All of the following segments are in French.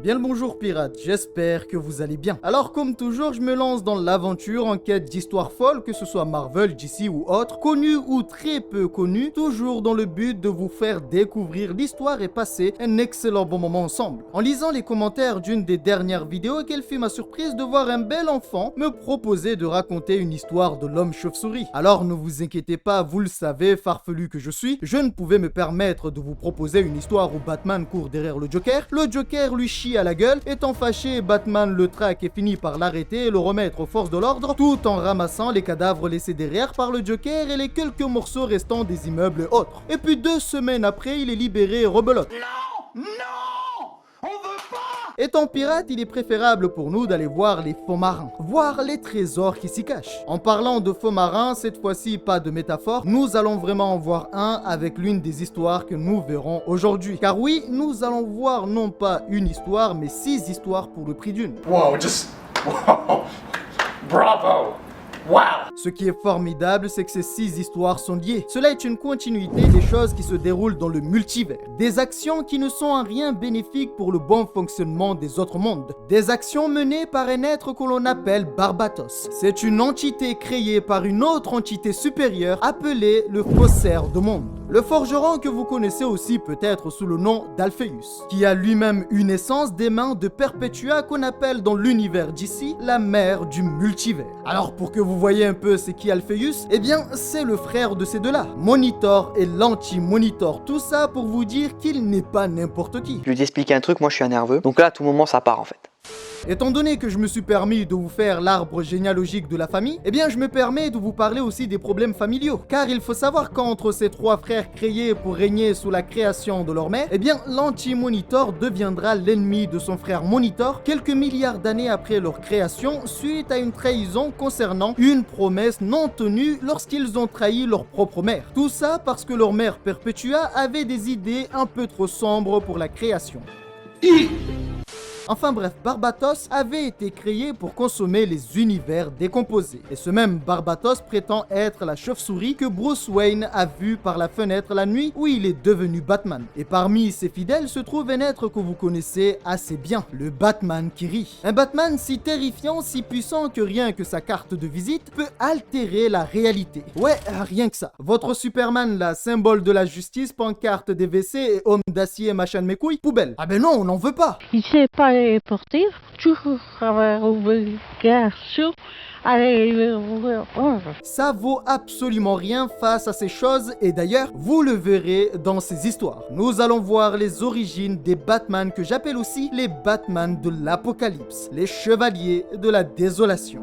Bien le bonjour pirates, j'espère que vous allez bien. Alors comme toujours, je me lance dans l'aventure en quête d'histoires folles, que ce soit Marvel, DC ou autre, connues ou très peu connues, toujours dans le but de vous faire découvrir l'histoire et passer un excellent bon moment ensemble. En lisant les commentaires d'une des dernières vidéos, quelle fut ma surprise de voir un bel enfant me proposer de raconter une histoire de l'homme chauve-souris. Alors ne vous inquiétez pas, vous le savez, farfelu que je suis, je ne pouvais me permettre de vous proposer une histoire où Batman court derrière le Joker lui chie à la gueule, étant fâché, Batman le traque et finit par l'arrêter et le remettre aux forces de l'ordre, tout en ramassant les cadavres laissés derrière par le Joker et les quelques morceaux restants des immeubles et autres. Et puis 2 semaines après, il est libéré et rebelote. Non! On veut pas! Étant pirate, il est préférable pour nous d'aller voir les fonds marins, voir les trésors qui s'y cachent. En parlant de fonds marins, cette fois-ci pas de métaphore, nous allons vraiment en voir un avec l'une des histoires que nous verrons aujourd'hui. Car oui, nous allons voir non pas une histoire, mais 6 histoires pour le prix d'une. Wow, wow. Bravo! Wow! Ce qui est formidable, c'est que ces 6 histoires sont liées. Cela est une continuité des choses qui se déroulent dans le multivers. Des actions qui ne sont en rien bénéfiques pour le bon fonctionnement des autres mondes. Des actions menées par un être que l'on appelle Barbatos. C'est une entité créée par une autre entité supérieure appelée le faussaire de monde. Le forgeron que vous connaissez aussi peut-être sous le nom d'Alpheus, qui a lui-même une essence des mains de Perpetua qu'on appelle dans l'univers d'ici la mère du multivers. Alors pour que vous voyez un peu c'est qui Alpheus, eh bien c'est le frère de ces deux-là, Monitor et l'anti-Monitor. Tout ça pour vous dire qu'il n'est pas n'importe qui. Je lui ai expliqué un truc, moi je suis un nerveux, donc là à tout moment ça part en fait. Étant donné que je me suis permis de vous faire l'arbre généalogique de la famille, eh bien je me permets de vous parler aussi des problèmes familiaux. Car il faut savoir qu'entre ces 3 frères créés pour régner sous la création de leur mère, eh bien l'anti-Monitor deviendra l'ennemi de son frère Monitor quelques milliards d'années après leur création suite à une trahison concernant une promesse non tenue lorsqu'ils ont trahi leur propre mère. Tout ça parce que leur mère Perpetua avait des idées un peu trop sombres pour la création. Enfin bref, Barbatos avait été créé pour consommer les univers décomposés. Et ce même Barbatos prétend être la chauve-souris que Bruce Wayne a vue par la fenêtre la nuit où il est devenu Batman. Et parmi ses fidèles se trouve un être que vous connaissez assez bien, le Batman qui rit. Un Batman si terrifiant, si puissant que rien que sa carte de visite peut altérer la réalité. Ouais, rien que ça. Votre Superman, la symbole de la justice, pancarte des WC et homme d'acier machin de mes couilles, poubelle. Ah ben non, on n'en veut pas. Il sait pas porter, toujours avoir obligation. Ça vaut absolument rien face à ces choses et d'ailleurs, vous le verrez dans ces histoires. Nous allons voir les origines des Batman que j'appelle aussi les Batman de l'apocalypse, les chevaliers de la désolation.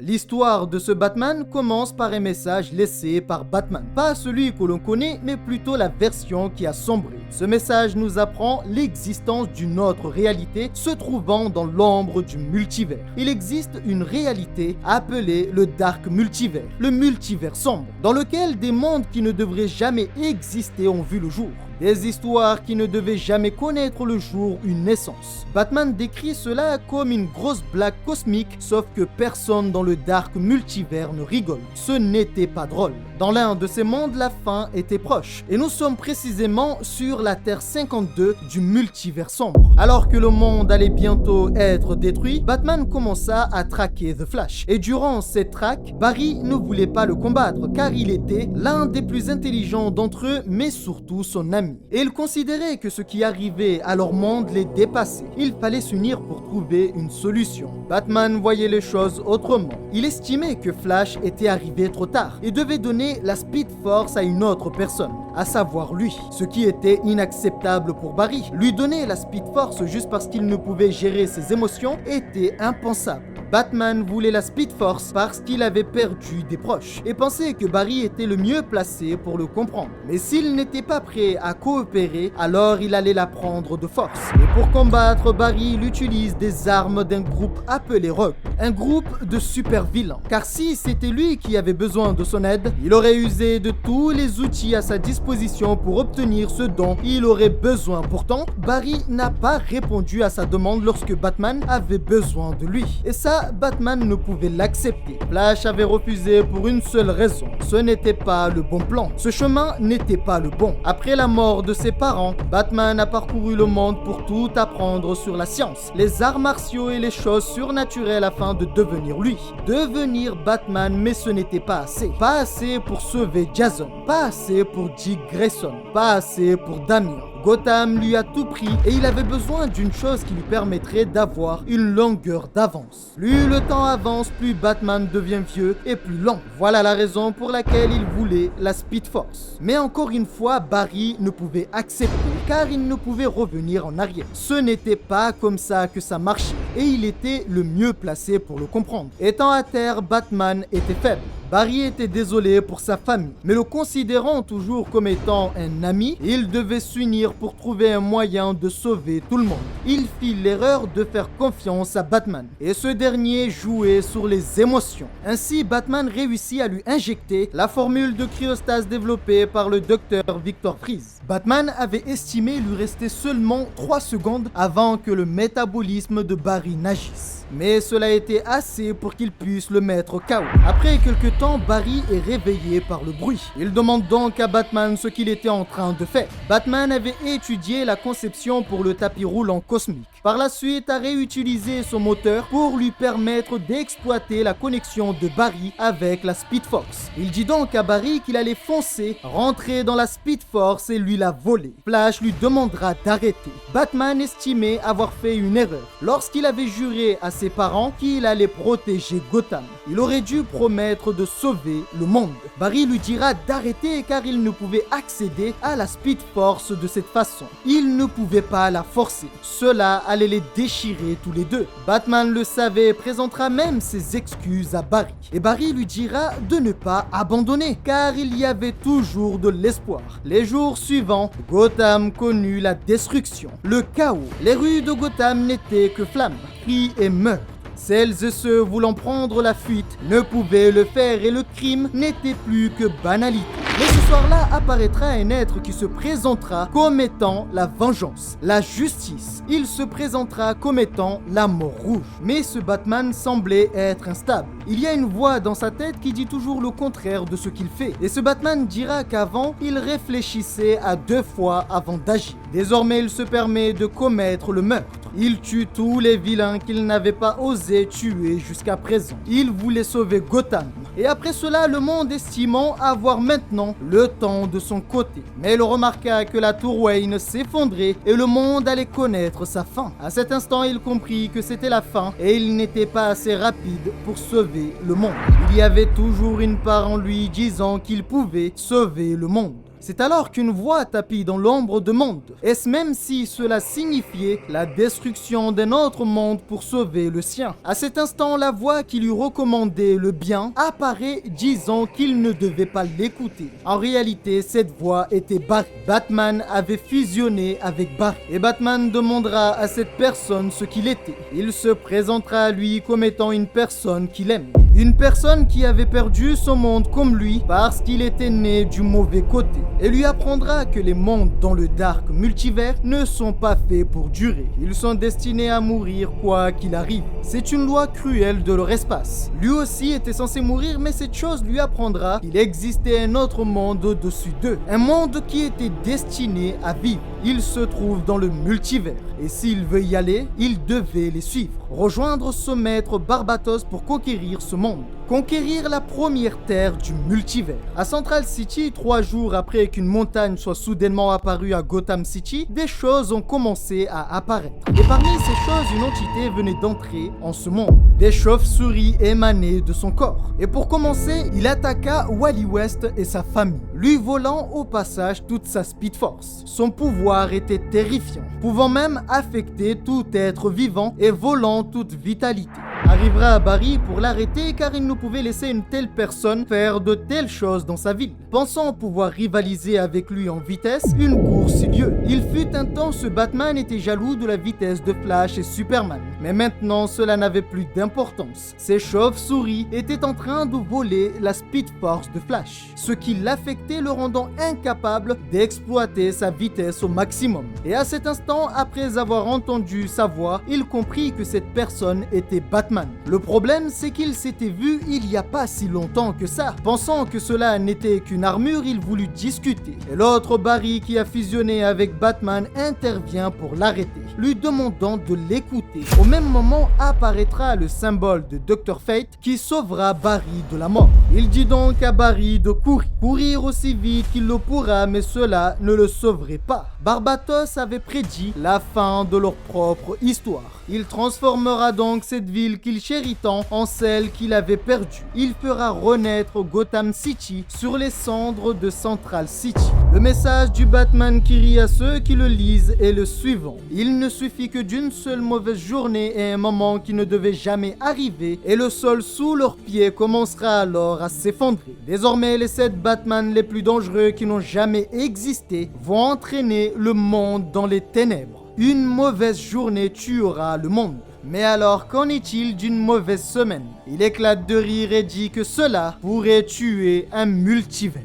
L'histoire de ce Batman commence par un message laissé par Batman. Pas celui que l'on connaît, mais plutôt la version qui a sombré. Ce message nous apprend l'existence d'une autre réalité se trouvant dans l'ombre du multivers. Il existe une réalité appelée le Dark Multivers, le multivers sombre, dans lequel des mondes qui ne devraient jamais exister ont vu le jour. Des histoires qui ne devaient jamais connaître le jour une naissance. Batman décrit cela comme une grosse blague cosmique, sauf que personne dans le Dark Multivers ne rigole. Ce n'était pas drôle. Dans l'un de ces mondes, la fin était proche. Et nous sommes précisément sur la Terre 52 du multivers sombre. Alors que le monde allait bientôt être détruit, Batman commença à traquer The Flash. Et durant cette traque, Barry ne voulait pas le combattre car il était l'un des plus intelligents d'entre eux, mais surtout son ami. Et ils considéraient que ce qui arrivait à leur monde les dépassait. Il fallait s'unir pour trouver une solution. Batman voyait les choses autrement. Il estimait que Flash était arrivé trop tard et devait donner la Speed Force à une autre personne, à savoir lui. Ce qui était inacceptable pour Barry. Lui donner la Speed Force juste parce qu'il ne pouvait gérer ses émotions était impensable. Batman voulait la Speed Force parce qu'il avait perdu des proches et pensait que Barry était le mieux placé pour le comprendre. Mais s'il n'était pas prêt à coopérer, alors il allait la prendre de force. Et pour combattre Barry, il utilise des armes d'un groupe appelé Rogue, un groupe de super vilains. Car si c'était lui qui avait besoin de son aide, il aurait usé de tous les outils à sa disposition pour obtenir ce dont il aurait besoin. Pourtant, Barry n'a pas répondu à sa demande lorsque Batman avait besoin de lui. Et ça, cela, Batman ne pouvait l'accepter. Flash avait refusé pour une seule raison, ce n'était pas le bon plan. Ce chemin n'était pas le bon. Après la mort de ses parents, Batman a parcouru le monde pour tout apprendre sur la science, les arts martiaux et les choses surnaturelles afin de devenir lui. Devenir Batman, mais ce n'était pas assez. Pas assez pour sauver Jason, pas assez pour Dick Grayson, pas assez pour Damien. Gotham lui a tout pris et il avait besoin d'une chose qui lui permettrait d'avoir une longueur d'avance. Plus le temps avance, plus Batman devient vieux et plus lent. Voilà la raison pour laquelle il voulait la Speed Force. Mais encore une fois, Barry ne pouvait accepter car il ne pouvait revenir en arrière. Ce n'était pas comme ça que ça marchait et il était le mieux placé pour le comprendre. Étant à terre, Batman était faible. Barry était désolé pour sa famille, mais le considérant toujours comme étant un ami, il devait s'unir pour trouver un moyen de sauver tout le monde. Il fit l'erreur de faire confiance à Batman, et ce dernier jouait sur les émotions. Ainsi, Batman réussit à lui injecter la formule de cryostase développée par le docteur Victor Freeze. Batman avait estimé lui rester seulement 3 secondes avant que le métabolisme de Barry n'agisse. Mais cela était assez pour qu'il puisse le mettre KO. Après quelques temps, Barry est réveillé par le bruit. Il demande donc à Batman ce qu'il était en train de faire. Batman avait étudié la conception pour le tapis roulant cosmique. Par la suite, a réutilisé son moteur pour lui permettre d'exploiter la connexion de Barry avec la Speed Force. Il dit donc à Barry qu'il allait foncer, rentrer dans la Speed Force et lui la voler. Flash lui demandera d'arrêter. Batman estimait avoir fait une erreur lorsqu'il avait juré à ses parents qu'il allait protéger Gotham. Il aurait dû promettre de sauver le monde. Barry lui dira d'arrêter car il ne pouvait accéder à la Speed Force de cette façon. Il ne pouvait pas la forcer. Cela allait les déchirer tous les deux. Batman le savait et présentera même ses excuses à Barry. Et Barry lui dira de ne pas abandonner car il y avait toujours de l'espoir. Les jours suivants, Gotham connut la destruction, le chaos. Les rues de Gotham n'étaient que flammes, cris et meurtres. Celles et ceux voulant prendre la fuite ne pouvaient le faire et le crime n'était plus que banalité. Mais ce soir-là apparaîtra un être qui se présentera comme étant la vengeance, la justice. Il se présentera comme étant la mort rouge. Mais ce Batman semblait être instable. Il y a une voix dans sa tête qui dit toujours le contraire de ce qu'il fait. Et ce Batman dira qu'avant, il réfléchissait à 2 fois avant d'agir. Désormais, il se permet de commettre le meurtre. Il tue tous les vilains qu'il n'avait pas osé tuer jusqu'à présent. Il voulait sauver Gotham. Et après cela, le monde estimant avoir maintenant le temps de son côté. Mais il remarqua que la tour Wayne s'effondrait et le monde allait connaître sa fin. À cet instant, il comprit que c'était la fin et il n'était pas assez rapide pour sauver le monde. Il y avait toujours une part en lui disant qu'il pouvait sauver le monde. C'est alors qu'une voix tapit dans l'ombre de monde. Est-ce même si cela signifiait la destruction d'un autre monde pour sauver le sien? À cet instant, la voix qui lui recommandait le bien apparaît disant qu'il ne devait pas l'écouter. En réalité, cette voix était Barry. Batman avait fusionné avec Barry. Et Batman demandera à cette personne ce qu'il était. Il se présentera à lui comme étant une personne qu'il aime. Une personne qui avait perdu son monde comme lui parce qu'il était né du mauvais côté. Et lui apprendra que les mondes dans le dark multivers ne sont pas faits pour durer. Ils sont destinés à mourir quoi qu'il arrive. C'est une loi cruelle de leur espace. Lui aussi était censé mourir, mais cette chose lui apprendra qu'il existait un autre monde au-dessus d'eux. Un monde qui était destiné à vivre. Il se trouve dans le multivers. Et s'il veut y aller, il devait les suivre. Rejoindre ce maître Barbatos pour conquérir ce monde. Conquérir la première terre du multivers. À Central City, 3 jours après qu'une montagne soit soudainement apparue à Gotham City, des choses ont commencé à apparaître. Et parmi ces choses, une entité venait d'entrer en ce monde. Des chauves-souris émanaient de son corps. Et pour commencer, il attaqua Wally West et sa famille, lui volant au passage toute sa Speed Force. Son pouvoir était terrifiant, pouvant même affecter tout être vivant et volant toute vitalité. Arrivera à Barry pour l'arrêter car il ne pouvait laisser une telle personne faire de telles choses dans sa ville. Pensant pouvoir rivaliser avec lui en vitesse, une course eut lieu. Il fut un temps ce Batman était jaloux de la vitesse de Flash et Superman. Mais maintenant cela n'avait plus d'importance. Ces chauves-souris étaient en train de voler la Speed Force de Flash, ce qui l'affectait le rendant incapable d'exploiter sa vitesse au maximum. Et à cet instant, après avoir entendu sa voix, il comprit que cette personne était Batman. Batman. Le problème, c'est qu'il s'était vu il y a pas si longtemps que ça. Pensant que cela n'était qu'une armure, il voulut discuter. Et l'autre Barry qui a fusionné avec Batman intervient pour l'arrêter, lui demandant de l'écouter. Au même moment apparaîtra le symbole de Dr. Fate qui sauvera Barry de la mort. Il dit donc à Barry de courir aussi vite qu'il le pourra, mais cela ne le sauverait pas. Barbatos avait prédit la fin de leur propre histoire. Il transformera donc cette ville qu'il chérit tant en celle qu'il avait perdue. Il fera renaître Gotham City sur les cendres de Central City. Le message du Batman qui rit à ceux qui le lisent est le suivant. Il ne suffit que d'une seule mauvaise journée et un moment qui ne devait jamais arriver, et le sol sous leurs pieds commencera alors à s'effondrer. Désormais, les 7 Batman les plus dangereux qui n'ont jamais existé vont entraîner le monde dans les ténèbres. Une mauvaise journée tuera le monde. Mais alors, qu'en est-il d'une mauvaise semaine? Il éclate de rire et dit que cela pourrait tuer un multivers.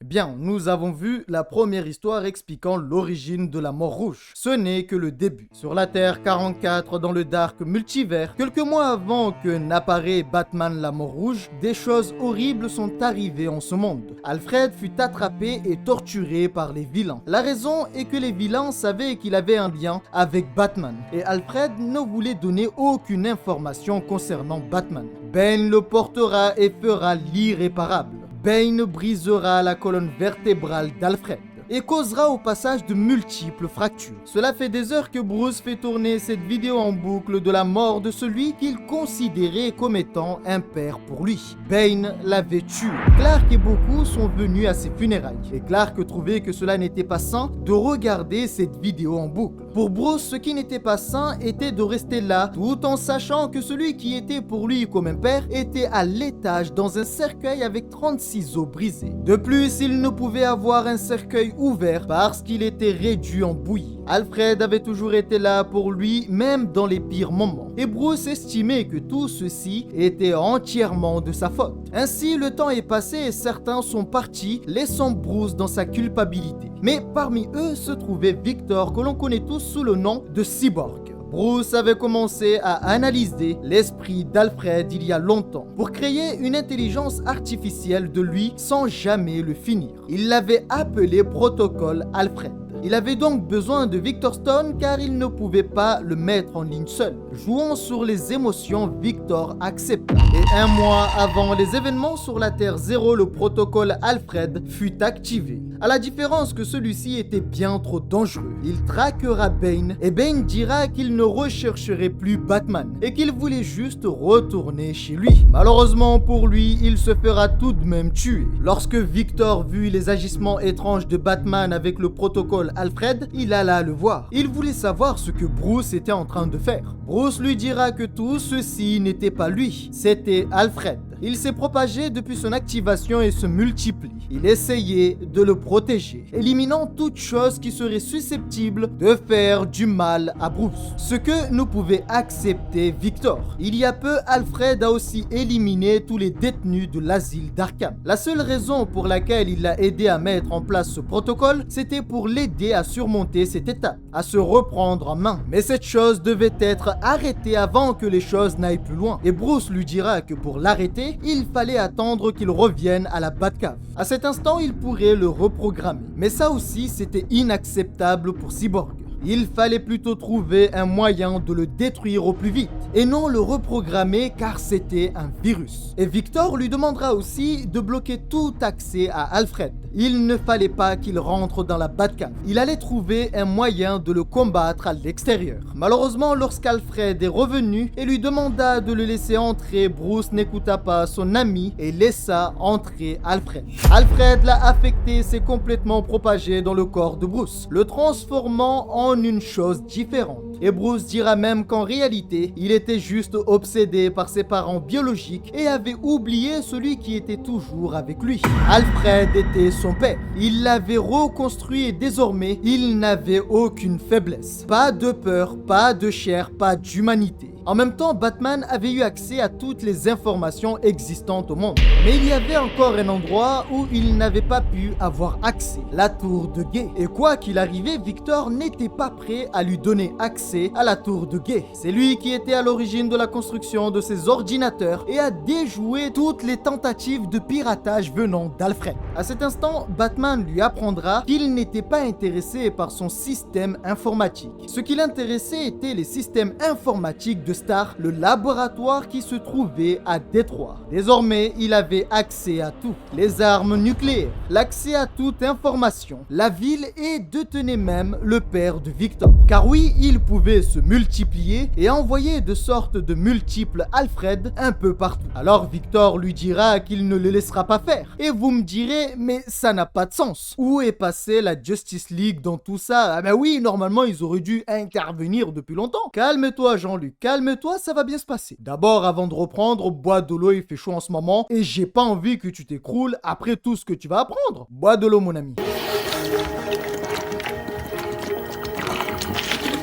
Bien, nous avons vu la première histoire expliquant l'origine de la mort rouge. Ce n'est que le début. Sur la Terre 44, dans le Dark Multivers, quelques mois avant que n'apparaît Batman la mort rouge, des choses horribles sont arrivées en ce monde. Alfred fut attrapé et torturé par les vilains. La raison est que les vilains savaient qu'il avait un lien avec Batman, et Alfred ne voulait donner aucune information concernant Batman. Bane le portera et fera l'irréparable. Bane brisera la colonne vertébrale d'Alfred et causera au passage de multiples fractures. Cela fait des heures que Bruce fait tourner cette vidéo en boucle de la mort de celui qu'il considérait comme étant un père pour lui. Bane l'avait tué. Clark et beaucoup sont venus à ses funérailles et Clark trouvait que cela n'était pas sain de regarder cette vidéo en boucle. Pour Bruce, ce qui n'était pas sain était de rester là tout en sachant que celui qui était pour lui comme un père était à l'étage dans un cercueil avec 36 os brisés. De plus, il ne pouvait avoir un cercueil ouvert parce qu'il était réduit en bouillie. Alfred avait toujours été là pour lui, même dans les pires moments. Et Bruce estimait que tout ceci était entièrement de sa faute. Ainsi, le temps est passé et certains sont partis, laissant Bruce dans sa culpabilité. Mais parmi eux se trouvait Victor, que l'on connaît tous sous le nom de Cyborg. Bruce avait commencé à analyser l'esprit d'Alfred il y a longtemps pour créer une intelligence artificielle de lui sans jamais le finir. Il l'avait appelé Protocole Alfred. Il avait donc besoin de Victor Stone car il ne pouvait pas le mettre en ligne seul. Jouant sur les émotions, Victor accepta. Et un mois avant les événements sur la Terre 0, le protocole Alfred fut activé. À la différence que celui-ci était bien trop dangereux. Il traquera Bane et Bane dira qu'il ne rechercherait plus Batman et qu'il voulait juste retourner chez lui. Malheureusement pour lui, il se fera tout de même tuer. Lorsque Victor vit les agissements étranges de Batman avec le protocole Alfred, il alla le voir. Il voulait savoir ce que Bruce était en train de faire. Bruce lui dira que tout ceci n'était pas lui, c'était Alfred. Il s'est propagé depuis son activation et se multiplie. Il essayait de le protéger, éliminant toute chose qui serait susceptible de faire du mal à Bruce. Ce que ne pouvait accepter Victor. Il y a peu, Alfred a aussi éliminé tous les détenus de l'asile d'Arkham. La seule raison pour laquelle il l'a aidé à mettre en place ce protocole, c'était pour l'aider à surmonter cette étape, à se reprendre en main. Mais cette chose devait être arrêtée avant que les choses n'aillent plus loin. Et Bruce lui dira que pour l'arrêter, il fallait attendre qu'il revienne à la Batcave. À cet instant, il pourrait le reprogrammer. Mais ça aussi, c'était inacceptable pour Cyborg. Il fallait plutôt trouver un moyen de le détruire au plus vite et non le reprogrammer car c'était un virus. Et Victor lui demandera aussi de bloquer tout accès à Alfred. Il ne fallait pas qu'il rentre dans la Batcave. Il allait trouver un moyen de le combattre à l'extérieur. Malheureusement, lorsqu'Alfred est revenu et lui demanda de le laisser entrer, Bruce n'écouta pas son ami et laissa entrer Alfred. Alfred l'a affecté, s'est complètement propagé dans le corps de Bruce, le transformant en une chose différente. Et Bruce dira même qu'en réalité, il était juste obsédé par ses parents biologiques et avait oublié celui qui était toujours avec lui. Alfred était son père. Il l'avait reconstruit et désormais, il n'avait aucune faiblesse. Pas de peur, pas de chair, pas d'humanité. En même temps, Batman avait eu accès à toutes les informations existantes au monde. Mais il y avait encore un endroit où il n'avait pas pu avoir accès, la tour de Gay. Et quoi qu'il arrivait, Victor n'était pas prêt à lui donner accès à la tour de Gay. C'est lui qui était à l'origine de la construction de ces ordinateurs et a déjoué toutes les tentatives de piratage venant d'Alfred. À cet instant, Batman lui apprendra qu'il n'était pas intéressé par son système informatique. Ce qui l'intéressait était les systèmes informatiques de Starr, le laboratoire qui se trouvait à Détroit. Désormais, il avait accès à tout. Les armes nucléaires, l'accès à toute information, la ville et détenait même le père de Victor. Car oui, il pouvait se multiplier et envoyer de sortes de multiples Alfred un peu partout. Alors Victor lui dira qu'il ne le laissera pas faire. Et vous me direz, mais ça n'a pas de sens. Où est passée la Justice League dans tout ça? Ah ben oui, normalement ils auraient dû intervenir depuis longtemps. Calme-toi Jean-Luc, calme-toi, ça va bien se passer. D'abord, avant de reprendre, bois de l'eau, il fait chaud en ce moment et j'ai pas envie que tu t'écroules après tout ce que tu vas apprendre. Bois de l'eau mon ami.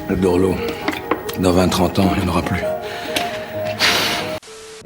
Le Dorlo, dans 20-30 ans, il n'y en aura plus.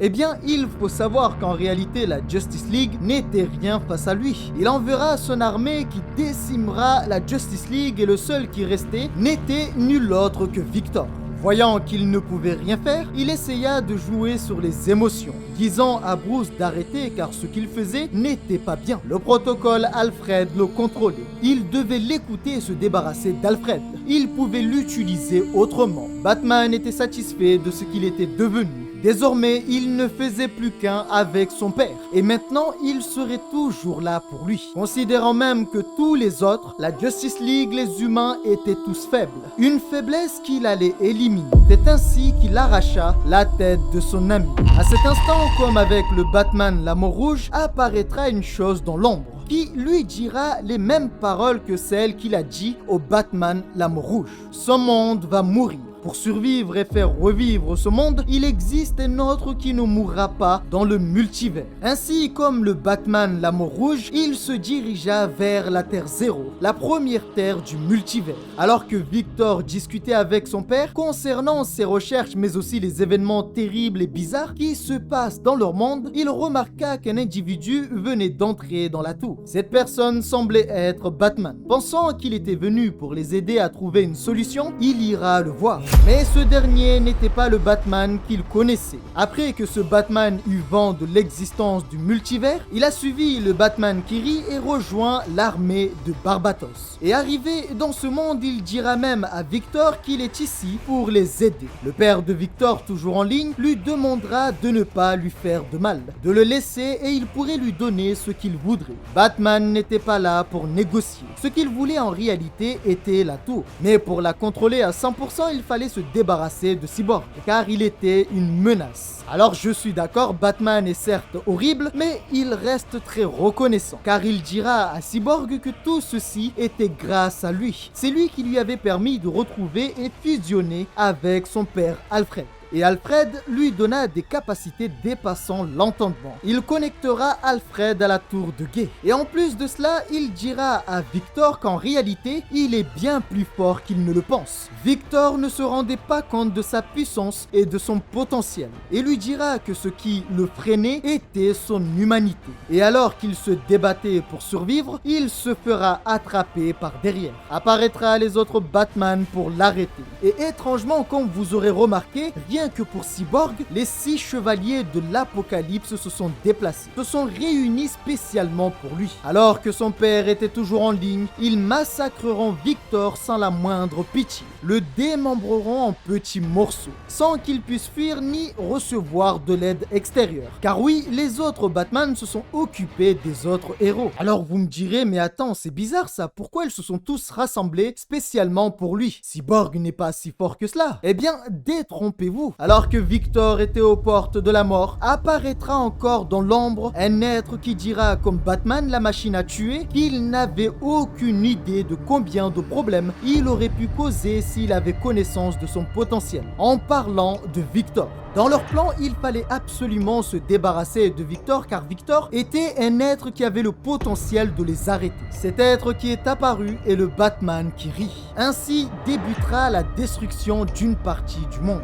Eh bien, il faut savoir qu'en réalité, la Justice League n'était rien face à lui. Il enverra son armée qui décimera la Justice League et le seul qui restait n'était nul autre que Victor. Voyant qu'il ne pouvait rien faire, il essaya de jouer sur les émotions, disant à Bruce d'arrêter car ce qu'il faisait n'était pas bien. Le protocole Alfred le contrôlait. Il devait l'écouter et se débarrasser d'Alfred. Il pouvait l'utiliser autrement. Batman était satisfait de ce qu'il était devenu. Désormais, il ne faisait plus qu'un avec son père. Et maintenant, il serait toujours là pour lui. Considérant même que tous les autres, la Justice League, les humains, étaient tous faibles. Une faiblesse qu'il allait éliminer. C'est ainsi qu'il arracha la tête de son ami. À cet instant, comme avec le Batman la mort rouge, apparaîtra une chose dans l'ombre qui lui dira les mêmes paroles que celles qu'il a dit au Batman la mort rouge. Son monde va mourir. Pour survivre et faire revivre ce monde, il existe un autre qui ne mourra pas dans le multivers. Ainsi, comme le Batman la mort rouge, il se dirigea vers la Terre 0, la première Terre du multivers. Alors que Victor discutait avec son père concernant ses recherches mais aussi les événements terribles et bizarres qui se passent dans leur monde, il remarqua qu'un individu venait d'entrer dans la tour. Cette personne semblait être Batman. Pensant qu'il était venu pour les aider à trouver une solution, il ira le voir. Mais ce dernier n'était pas le Batman qu'il connaissait. Après que ce Batman eut vent de l'existence du multivers, il a suivi le Batman qui rit et rejoint l'armée de Barbatos. Et arrivé dans ce monde, il dira même à Victor qu'il est ici pour les aider. Le père de Victor, toujours en ligne, lui demandera de ne pas lui faire de mal, de le laisser et il pourrait lui donner ce qu'il voudrait. Batman n'était pas là pour négocier. Ce qu'il voulait en réalité était la tour. Mais pour la contrôler à 100%, il fallait se débarrasser de Cyborg, car il était une menace. Alors je suis d'accord, Batman est certes horrible, mais il reste très reconnaissant, car il dira à Cyborg que tout ceci était grâce à lui. C'est lui qui lui avait permis de retrouver et fusionner avec son père Alfred. Et Alfred lui donna des capacités dépassant l'entendement. Il connectera Alfred à la tour de Gay. Et en plus de cela, il dira à Victor qu'en réalité, il est bien plus fort qu'il ne le pense. Victor ne se rendait pas compte de sa puissance et de son potentiel. Et lui dira que ce qui le freinait était son humanité. Et alors qu'il se débattait pour survivre, il se fera attraper par derrière. Apparaîtra les autres Batman pour l'arrêter. Et étrangement, comme vous aurez remarqué, rien que pour Cyborg, les 6 chevaliers de l'Apocalypse se sont déplacés, se sont réunis spécialement pour lui. Alors que son père était toujours en ligne, ils massacreront Victor sans la moindre pitié, le démembreront en petits morceaux, sans qu'il puisse fuir ni recevoir de l'aide extérieure. Car oui, les autres Batman se sont occupés des autres héros. Alors vous me direz, mais attends, c'est bizarre ça, pourquoi ils se sont tous rassemblés spécialement pour lui? Cyborg n'est pas si fort que cela. Eh bien, détrompez-vous. Alors que Victor était aux portes de la mort, apparaîtra encore dans l'ombre un être qui dira comme Batman la machine à tuer qu'il n'avait aucune idée de combien de problèmes il aurait pu causer s'il avait connaissance de son potentiel, en parlant de Victor. Dans leur plan, il fallait absolument se débarrasser de Victor car Victor était un être qui avait le potentiel de les arrêter. Cet être qui est apparu est le Batman qui rit. Ainsi débutera la destruction d'une partie du monde.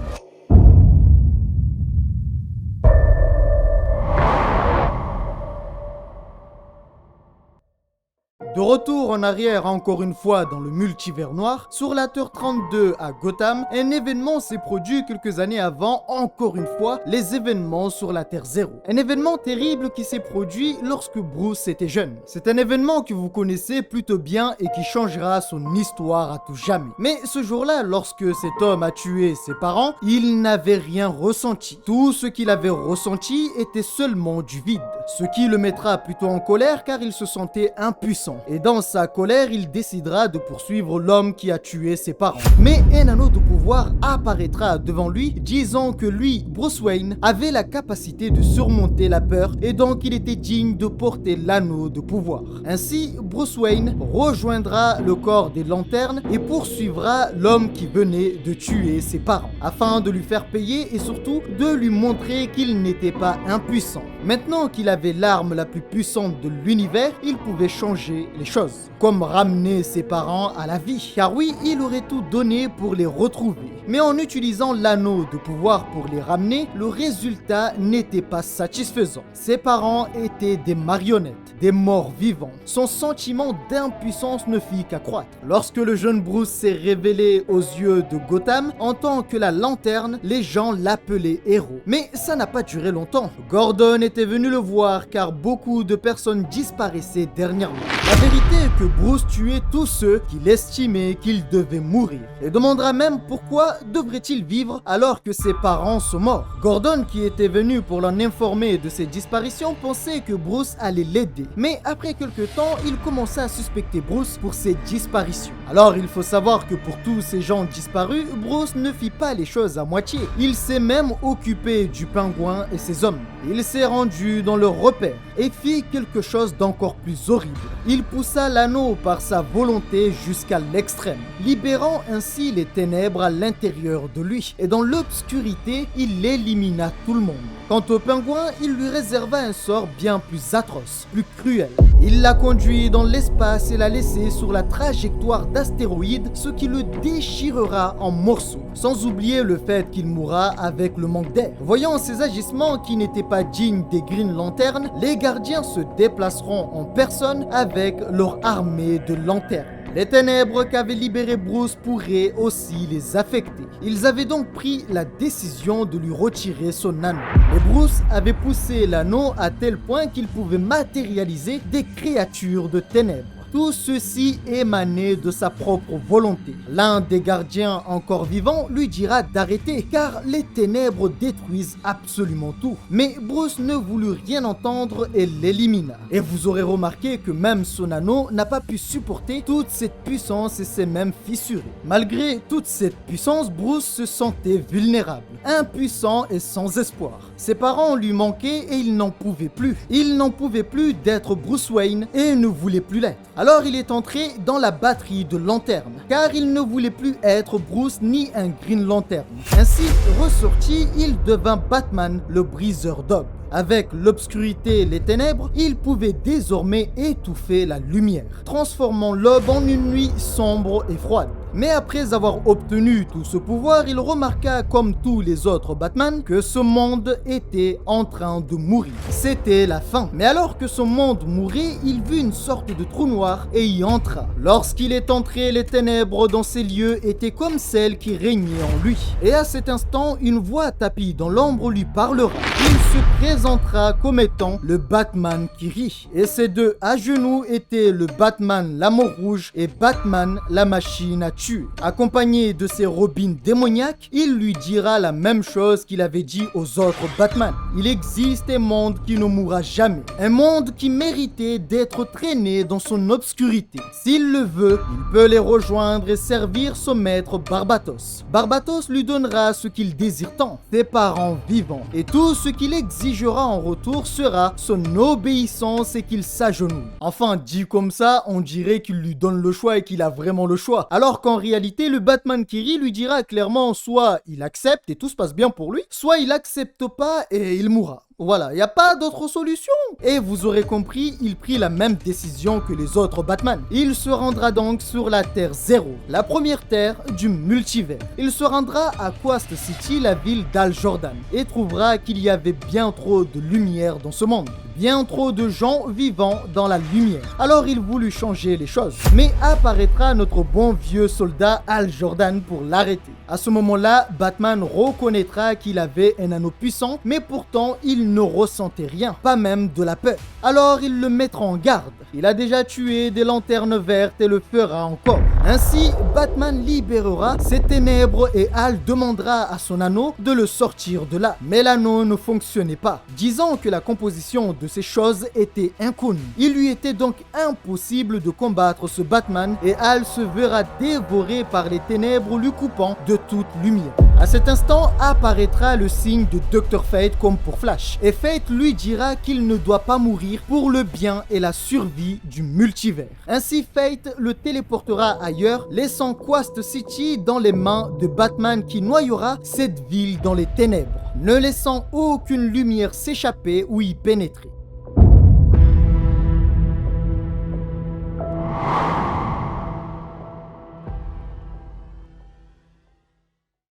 De retour en arrière encore une fois dans le multivers noir, sur la Terre 32 à Gotham, un événement s'est produit quelques années avant, encore une fois, les événements sur la Terre 0. Un événement terrible qui s'est produit lorsque Bruce était jeune. C'est un événement que vous connaissez plutôt bien et qui changera son histoire à tout jamais. Mais ce jour-là, lorsque cet homme a tué ses parents, il n'avait rien ressenti. Tout ce qu'il avait ressenti était seulement du vide. Ce qui le mettra plutôt en colère car il se sentait impuissant. Et dans sa colère, il décidera de poursuivre l'homme qui a tué ses parents. Mais un anneau de pouvoir apparaîtra devant lui, disant que lui, Bruce Wayne, avait la capacité de surmonter la peur et donc il était digne de porter l'anneau de pouvoir. Ainsi, Bruce Wayne rejoindra le corps des lanternes et poursuivra l'homme qui venait de tuer ses parents, afin de lui faire payer et surtout de lui montrer qu'il n'était pas impuissant. Maintenant qu'il avait l'arme la plus puissante de l'univers, il pouvait changer les choses, comme ramener ses parents à la vie. Car oui, il aurait tout donné pour les retrouver. Mais en utilisant l'anneau de pouvoir pour les ramener, le résultat n'était pas satisfaisant. Ses parents étaient des marionnettes, des morts vivants. Son sentiment d'impuissance ne fit qu'accroître. Lorsque le jeune Bruce s'est révélé aux yeux de Gotham, en tant que la lanterne, les gens l'appelaient héros. Mais ça n'a pas duré longtemps. Gordon était venu le voir car beaucoup de personnes disparaissaient dernièrement. La vérité est que Bruce tuait tous ceux qu'il estimait qu'il devait mourir. Et demandera même pourquoi devrait-il vivre alors que ses parents sont morts. Gordon, qui était venu pour l'en informer de ses disparitions, pensait que Bruce allait l'aider. Mais après quelques temps, il commença à suspecter Bruce pour ses disparitions. Alors il faut savoir que pour tous ces gens disparus, Bruce ne fit pas les choses à moitié. Il s'est même occupé du pingouin et ses hommes. Il s'est rendu dans leur repère et fit quelque chose d'encore plus horrible. Il poussa l'anneau par sa volonté jusqu'à l'extrême, libérant ainsi les ténèbres à l'intérieur de lui. Et dans l'obscurité, il élimina tout le monde. Quant au pingouin, il lui réserva un sort bien plus atroce, plus cruel. Il l'a conduit dans l'espace et l'a laissé sur la trajectoire d'astéroïdes, ce qui le déchirera en morceaux, sans oublier le fait qu'il mourra avec le manque d'air. Voyant ces agissements qui n'étaient pas dignes des Green Lanterns, les gardiens se déplaceront en personne avec leur armée de lanternes. Les ténèbres qu'avait libéré Bruce pourraient aussi les affecter. Ils avaient donc pris la décision de lui retirer son anneau. Mais Bruce avait poussé l'anneau à tel point qu'il pouvait matérialiser des créatures de ténèbres. Tout ceci émanait de sa propre volonté. L'un des gardiens encore vivants lui dira d'arrêter car les ténèbres détruisent absolument tout. Mais Bruce ne voulut rien entendre et l'élimina. Et vous aurez remarqué que même son anneau n'a pas pu supporter toute cette puissance et s'est même fissuré. Malgré toute cette puissance, Bruce se sentait vulnérable, impuissant et sans espoir. Ses parents lui manquaient et il n'en pouvait plus. Il n'en pouvait plus d'être Bruce Wayne et ne voulait plus l'être. Alors il est entré dans la batterie de lanternes, car il ne voulait plus être Bruce ni un Green Lantern. Ainsi, ressorti, il devint Batman, le briseur d'aube. Avec l'obscurité et les ténèbres, il pouvait désormais étouffer la lumière, transformant l'aube en une nuit sombre et froide. Mais après avoir obtenu tout ce pouvoir, il remarqua, comme tous les autres Batman, que ce monde était en train de mourir. C'était la fin. Mais alors que son monde mourait, il vit une sorte de trou noir et y entra. Lorsqu'il est entré, les ténèbres dans ces lieux étaient comme celles qui régnaient en lui. Et à cet instant, une voix tapie dans l'ombre lui parlera. Il se présentera comme étant le Batman qui rit. Et ces deux à genoux étaient le Batman l'amour rouge et Batman la machine à tuer. Accompagné de ses robins démoniaques, il lui dira la même chose qu'il avait dit aux autres Batman. Il existe un monde qui ne mourra jamais. Un monde qui méritait d'être traîné dans son obscurité. S'il le veut, il peut les rejoindre et servir son maître Barbatos. Barbatos lui donnera ce qu'il désire tant, ses parents vivants. Et tout ce qu'il exigera en retour sera son obéissance et qu'il s'agenouille. Enfin, dit comme ça, on dirait qu'il lui donne le choix et qu'il a vraiment le choix. Alors qu'en réalité, le Batman qui rit lui dira clairement soit il accepte et tout se passe bien pour lui, soit il accepte pas et il mourra. Voilà, il n'y a pas d'autre solution. Et vous aurez compris, il prit la même décision que les autres Batman. Il se rendra donc sur la Terre 0, la première Terre du multivers. Il se rendra à Quast City, la ville d'Hal Jordan, et trouvera qu'il y avait bien trop de lumière dans ce monde. Bien trop de gens vivant dans la lumière. Alors il voulut changer les choses. Mais apparaîtra notre bon vieux soldat Hal Jordan pour l'arrêter. À ce moment-là, Batman reconnaîtra qu'il avait un anneau puissant, mais pourtant il ne ressentait rien, pas même de la peur. Alors il le mettra en garde. Il a déjà tué des lanternes vertes et le fera encore. Ainsi, Batman libérera ses ténèbres et Hal demandera à son anneau de le sortir de là. Mais l'anneau ne fonctionnait pas, disant que la composition de ces choses était inconnue. Il lui était donc impossible de combattre ce Batman et Hal se verra dévoré par les ténèbres lui coupant de toute lumière. À cet instant apparaîtra le signe de Dr. Fate comme pour Flash et Fate lui dira qu'il ne doit pas mourir pour le bien et la survie du multivers. Ainsi Fate le téléportera ailleurs, laissant Quast City dans les mains de Batman qui noyera cette ville dans les ténèbres, ne laissant aucune lumière s'échapper ou y pénétrer.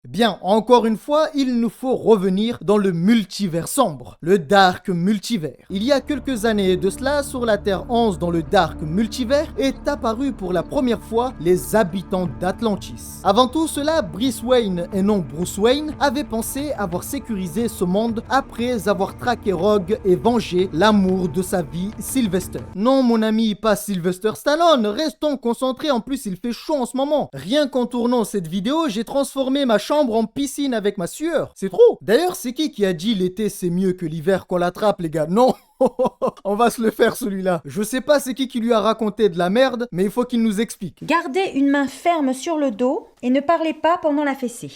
Bien, encore une fois, il nous faut revenir dans le multivers sombre, le Dark Multivers. Il y a quelques années de cela, sur la Terre 11 dans le Dark Multivers, est apparu pour la première fois les habitants d'Atlantis. Avant tout cela, Bruce Wayne et non Bruce Wayne avait pensé avoir sécurisé ce monde après avoir traqué Rogue et vengé l'amour de sa vie, Sylvester. Non mon ami, pas Sylvester Stallone, restons concentrés, en plus il fait chaud en ce moment. Rien qu'en tournant cette vidéo, j'ai transformé ma chambre en piscine avec ma sueur. C'est trop. D'ailleurs, c'est qui a dit l'été c'est mieux que l'hiver qu'on l'attrape, les gars? Non. On va se le faire celui-là. Je sais pas c'est qui lui a raconté de la merde, mais il faut qu'il nous explique. Gardez une main ferme sur le dos et ne parlez pas pendant la fessée.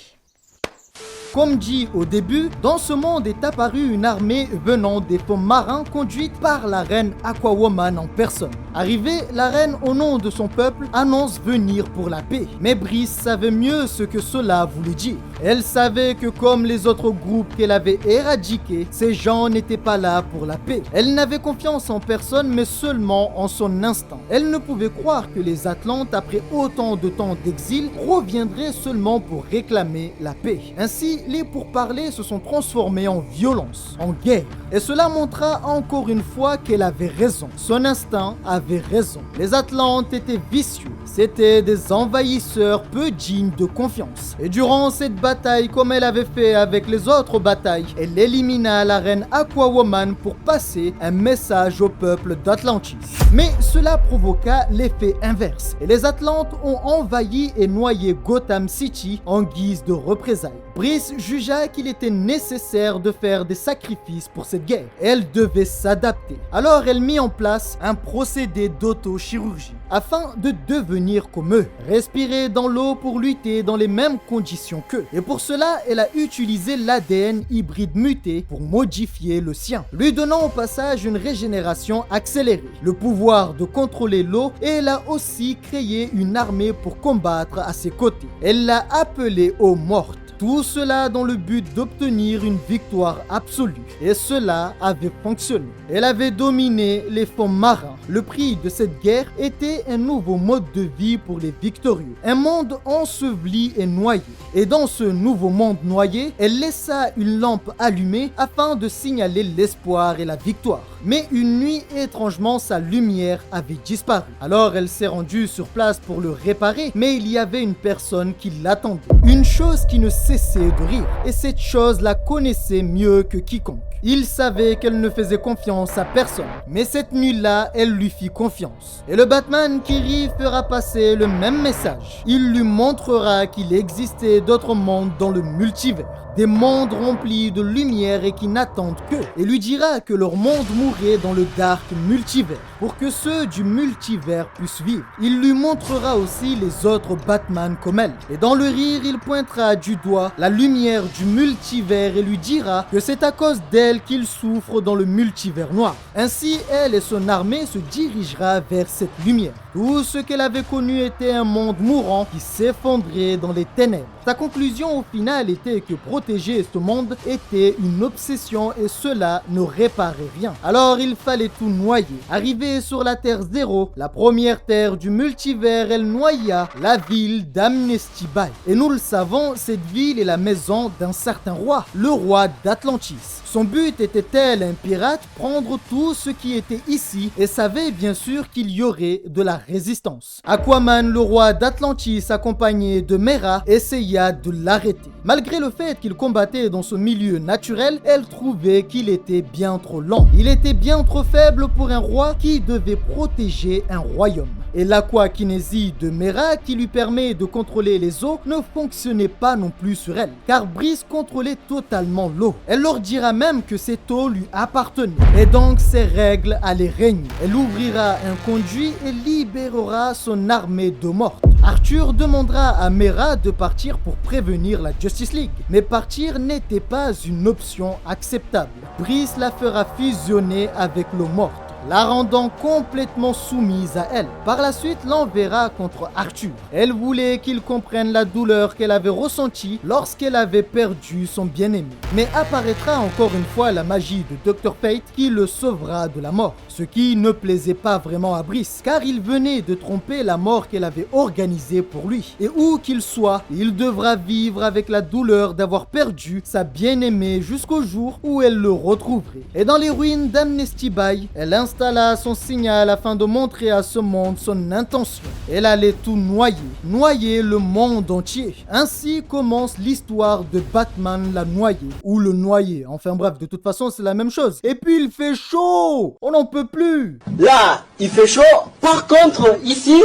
Comme dit au début, dans ce monde est apparue une armée venant des fonds marins conduite par la reine Aquawoman en personne. Arrivée, la reine au nom de son peuple annonce venir pour la paix. Mais Brice savait mieux ce que cela voulait dire. Elle savait que comme les autres groupes qu'elle avait éradiqués, ces gens n'étaient pas là pour la paix. Elle n'avait confiance en personne mais seulement en son instinct. Elle ne pouvait croire que les Atlantes, après autant de temps d'exil, reviendraient seulement pour réclamer la paix. Ainsi, les pourparlers se sont transformés en violence, en guerre. Et cela montra encore une fois qu'elle avait raison. Son instinct avait raison. Les Atlantes étaient vicieux. C'étaient des envahisseurs peu dignes de confiance. Et durant cette bataille, comme elle avait fait avec les autres batailles, elle élimina la reine Aquawoman pour passer un message au peuple d'Atlantis. Mais cela provoqua l'effet inverse. Et les Atlantes ont envahi et noyé Gotham City en guise de représailles. Brice jugea qu'il était nécessaire de faire des sacrifices pour cette guerre. Elle devait s'adapter. Alors elle mit en place un procédé d'autochirurgie afin de devenir comme eux. Respirer dans l'eau pour lutter dans les mêmes conditions qu'eux. Et pour cela, elle a utilisé l'ADN hybride muté pour modifier le sien, lui donnant au passage une régénération accélérée, le pouvoir de contrôler l'eau, et elle a aussi créé une armée pour combattre à ses côtés. Elle l'a appelée Eau Morte. Tout cela dans le but d'obtenir une victoire absolue. Et cela avait fonctionné. Elle avait dominé les fonds marins. Le prix de cette guerre était un nouveau mode de vie pour les victorieux. Un monde enseveli et noyé. Et dans ce nouveau monde noyé, elle laissa une lampe allumée afin de signaler l'espoir et la victoire. Mais une nuit, étrangement, sa lumière avait disparu. Alors elle s'est rendue sur place pour le réparer, mais il y avait une personne qui l'attendait. Une chose qui ne cessait de rire. Et cette chose la connaissait mieux que quiconque. Il savait qu'elle ne faisait confiance à personne. Mais cette nuit-là, elle lui fit confiance. Et le Batman qui rit fera passer le même message. Il lui montrera qu'il existait d'autres mondes dans le multivers. Des mondes remplis de lumière et qui n'attendent que. Et lui dira que leur monde mourrait dans le Dark Multivers pour que ceux du multivers puissent vivre. Il lui montrera aussi les autres Batman comme elle. Et dans le rire, il pointera du doigt la lumière du multivers et lui dira que c'est à cause d'elle qu'il souffre dans le multivers noir. Ainsi, elle et son armée se dirigera vers cette lumière. Tout ce qu'elle avait connu était un monde mourant qui s'effondrait dans les ténèbres. Sa conclusion au final était que protéger ce monde était une obsession et cela ne réparait rien. Alors il fallait tout noyer. Arrivée sur la Terre 0, la première terre du multivers, elle noya la ville d'Amnesty Bay. Et nous le savons, cette ville est la maison d'un certain roi, le roi d'Atlantis. Son but était tel un pirate, prendre tout ce qui était ici et savait bien sûr qu'il y aurait de la résistance. Aquaman, le roi d'Atlantis, accompagné de Mera, essaya de l'arrêter. Malgré le fait qu'il combattait dans ce milieu naturel, elle trouvait qu'il était bien trop lent. Il était bien trop faible pour un roi qui devait protéger un royaume. Et l'aquakinésie de Mera, qui lui permet de contrôler les eaux, ne fonctionnait pas non plus sur elle, car Brice contrôlait totalement l'eau. Elle leur dira même que cette eau lui appartenait, et donc ses règles allaient régner. Elle ouvrira un conduit et libérera son armée de mortes. Arthur demandera à Mera de partir pour prévenir la Justice League, mais partir n'était pas une option acceptable. Brice la fera fusionner avec l'eau morte, la rendant complètement soumise à elle. Par la suite, l'enverra contre Arthur. Elle voulait qu'il comprenne la douleur qu'elle avait ressentie lorsqu'elle avait perdu son bien-aimé. Mais apparaîtra encore une fois la magie de Dr. Fate qui le sauvera de la mort. Ce qui ne plaisait pas vraiment à Brice, car il venait de tromper la mort qu'elle avait organisée pour lui. Et où qu'il soit, il devra vivre avec la douleur d'avoir perdu sa bien-aimée jusqu'au jour où elle le retrouverait. Et dans les ruines d'Amnesty Bay, elle installa son signal afin de montrer à ce monde son intention. Elle allait tout noyer le monde entier. Ainsi commence l'histoire de Batman la noyée, ou le noyer. Enfin bref, de toute façon c'est la même chose. Et puis il fait chaud, on n'en peut plus. Là, il fait chaud. Par contre, ici,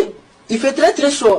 il fait très très chaud.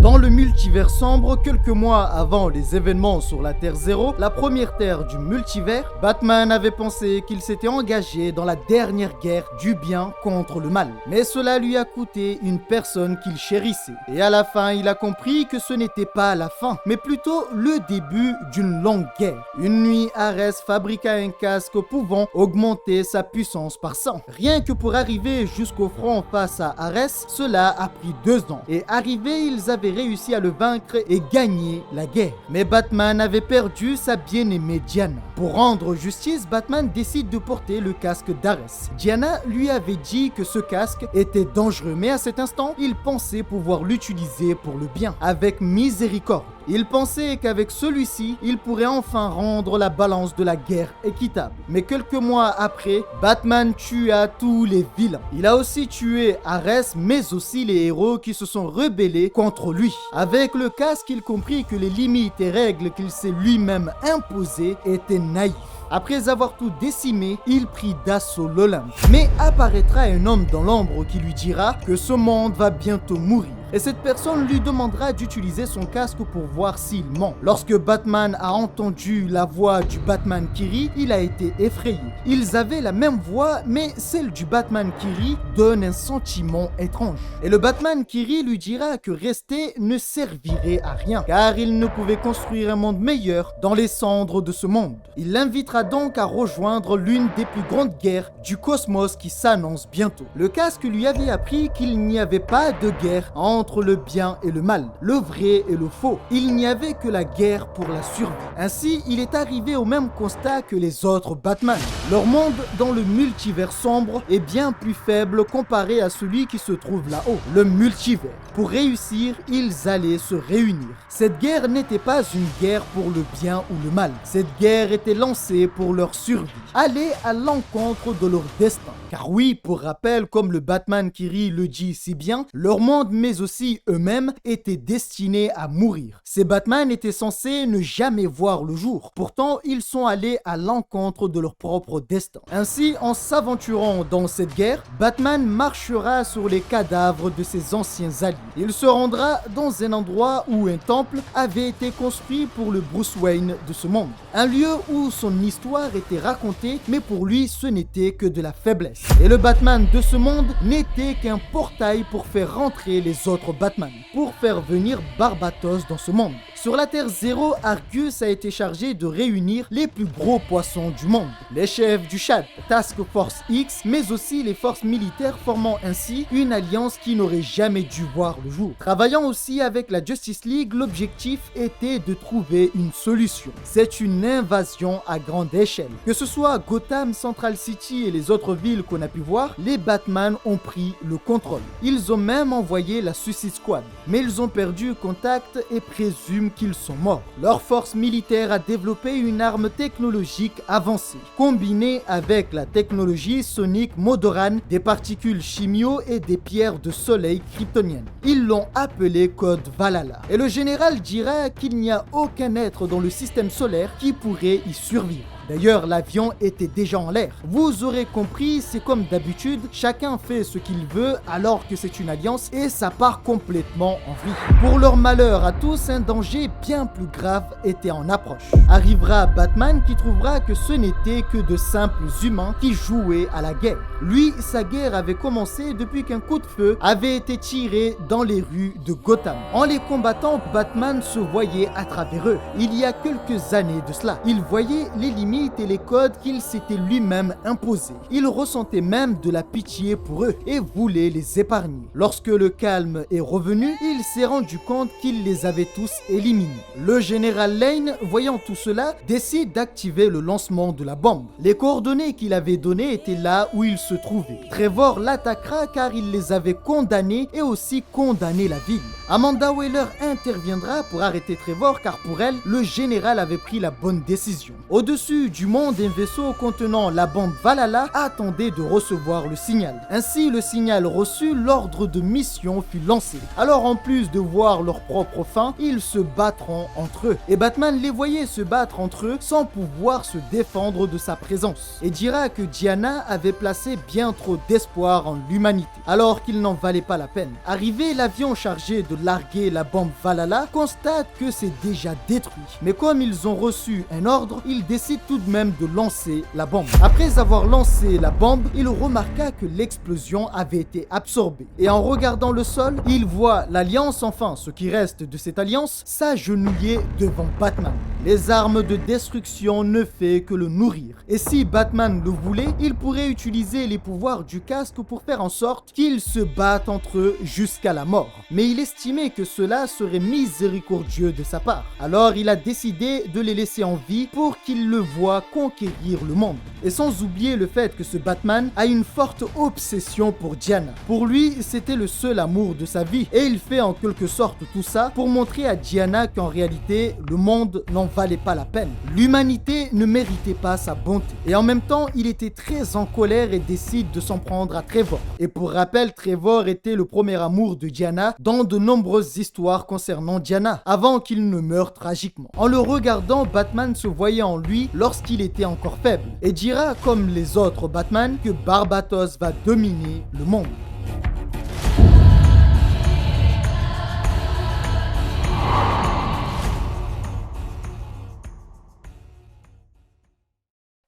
Dans le multivers sombre, quelques mois avant les événements sur la Terre 0, la première Terre du multivers, Batman avait pensé qu'il s'était engagé dans la dernière guerre du bien contre le mal. Mais cela lui a coûté une personne qu'il chérissait. Et à la fin, il a compris que ce n'était pas la fin, mais plutôt le début d'une longue guerre. Une nuit, Ares fabriqua un casque pouvant augmenter sa puissance par 100. Rien que pour arriver jusqu'au front face à Ares, cela a pris 2 ans. Et arrivés, ils avaient réussi à le vaincre et gagner la guerre. Mais Batman avait perdu sa bien-aimée Diana. Pour rendre justice, Batman décide de porter le casque d'Ares. Diana lui avait dit que ce casque était dangereux, mais à cet instant, il pensait pouvoir l'utiliser pour le bien, avec miséricorde. Il pensait qu'avec celui-ci, il pourrait enfin rendre la balance de la guerre équitable. Mais quelques mois après, Batman tua tous les vilains. Il a aussi tué Ares, mais aussi les héros qui se sont rebellés contre lui. Avec le casque, il comprit que les limites et règles qu'il s'est lui-même imposées étaient naïfs. Après avoir tout décimé, il prit d'assaut l'Olympe. Mais apparaîtra un homme dans l'ombre qui lui dira que ce monde va bientôt mourir. Et cette personne lui demandera d'utiliser son casque pour voir s'il ment. Lorsque Batman a entendu la voix du Batman qui rit, il a été effrayé. Ils avaient la même voix, mais celle du Batman qui rit donne un sentiment étrange. Et le Batman qui rit lui dira que rester ne servirait à rien, car il ne pouvait construire un monde meilleur dans les cendres de ce monde. Il l'invitera donc à rejoindre l'une des plus grandes guerres du cosmos qui s'annonce bientôt. Le casque lui avait appris qu'il n'y avait pas de guerre entre le bien et le mal, le vrai et le faux. Il n'y avait que la guerre pour la survie. Ainsi, il est arrivé au même constat que les autres Batman. Leur monde dans le multivers sombre est bien plus faible comparé à celui qui se trouve là-haut, le multivers. Pour réussir, ils allaient se réunir. Cette guerre n'était pas une guerre pour le bien ou le mal. Cette guerre était lancée pour leur survie, aller à l'encontre de leur destin. Car oui, pour rappel, comme le Batman qui rit le dit si bien, leur monde mais aussi eux-mêmes étaient destinés à mourir. Ces Batman étaient censés ne jamais voir le jour. Pourtant, ils sont allés à l'encontre de leur propre destin. Ainsi, en s'aventurant dans cette guerre, Batman marchera sur les cadavres de ses anciens alliés. Il se rendra dans un endroit où un temple avait été construit pour le Bruce Wayne de ce monde. Un lieu où son histoire était racontée, mais pour lui, ce n'était que de la faiblesse. Et le Batman de ce monde n'était qu'un portail pour faire rentrer les autres Batman, pour faire venir Barbatos dans ce monde. Sur la Terre 0, Argus a été chargé de réunir les plus gros poissons du monde, les chefs du Chad, Task Force X, mais aussi les forces militaires, formant ainsi une alliance qui n'aurait jamais dû voir le jour. Travaillant aussi avec la Justice League, l'objectif était de trouver une solution. C'est une invasion à grande échelle. Que ce soit Gotham, Central City et les autres villes qu'on a pu voir, les Batman ont pris le contrôle. Ils ont même envoyé la Suicide Squad, mais ils ont perdu contact et présument qu'ils sont morts. Leur force militaire a développé une arme technologique avancée, combinée avec la technologie sonique Modoran, des particules chimio et des pierres de soleil kryptoniennes. Ils l'ont appelé Code Valhalla. Et le général dira qu'il n'y a aucun être dans le système solaire qui pourrait y survivre. D'ailleurs, l'avion était déjà en l'air. Vous aurez compris, c'est comme d'habitude, chacun fait ce qu'il veut alors que c'est une alliance et ça part complètement en vrille. Pour leur malheur à tous, un danger bien plus grave était en approche. Arrivera Batman qui trouvera que ce n'était que de simples humains qui jouaient à la guerre. Lui, sa guerre avait commencé depuis qu'un coup de feu avait été tiré dans les rues de Gotham. En les combattant, Batman se voyait à travers eux. Il y a quelques années de cela, il voyait les limites et les codes qu'il s'était lui-même imposés. Il ressentait même de la pitié pour eux et voulait les épargner. Lorsque le calme est revenu, il s'est rendu compte qu'il les avait tous éliminés. Le général Lane, voyant tout cela, décide d'activer le lancement de la bombe. Les coordonnées qu'il avait données étaient là où il se trouvait. Trevor l'attaquera car il les avait condamnés et aussi condamné la ville. Amanda Waller interviendra pour arrêter Trevor car pour elle, le général avait pris la bonne décision. Au-dessus du monde, un vaisseau contenant la bombe Valhalla attendait de recevoir le signal. Ainsi, le signal reçu, l'ordre de mission fut lancé. Alors en plus de voir leur propre fin, ils se battront entre eux. Et Batman les voyait se battre entre eux sans pouvoir se défendre de sa présence. Et dira que Diana avait placé bien trop d'espoir en l'humanité, alors qu'il n'en valait pas la peine. Arrivé, l'avion chargé de larguer la bombe Valhalla constate que c'est déjà détruit. Mais comme ils ont reçu un ordre, ils décident tout de même de lancer la bombe. Après avoir lancé la bombe, il remarqua que l'explosion avait été absorbée. Et en regardant le sol, il voit l'Alliance, enfin ce qui reste de cette alliance, s'agenouiller devant Batman. Les armes de destruction ne fait que le nourrir. Et si Batman le voulait, il pourrait utiliser les pouvoirs du casque pour faire en sorte qu'ils se battent entre eux jusqu'à la mort. Mais il estimait que cela serait miséricordieux de sa part. Alors il a décidé de les laisser en vie pour qu'ils le voient conquérir le monde. Et sans oublier le fait que ce Batman a une forte obsession pour Diana. Pour lui, c'était le seul amour de sa vie. Et il fait en quelque sorte tout ça pour montrer à Diana qu'en réalité, le monde n'en valait pas la peine. L'humanité ne méritait pas sa bonté. Et en même temps, il était très en colère et décide de s'en prendre à Trevor. Et pour rappel, Trevor était le premier amour de Diana dans de nombreuses histoires concernant Diana, avant qu'il ne meure tragiquement. En le regardant, Batman se voyait en lui lorsqu'il était encore faible, et dira comme les autres Batman que Barbatos va dominer le monde.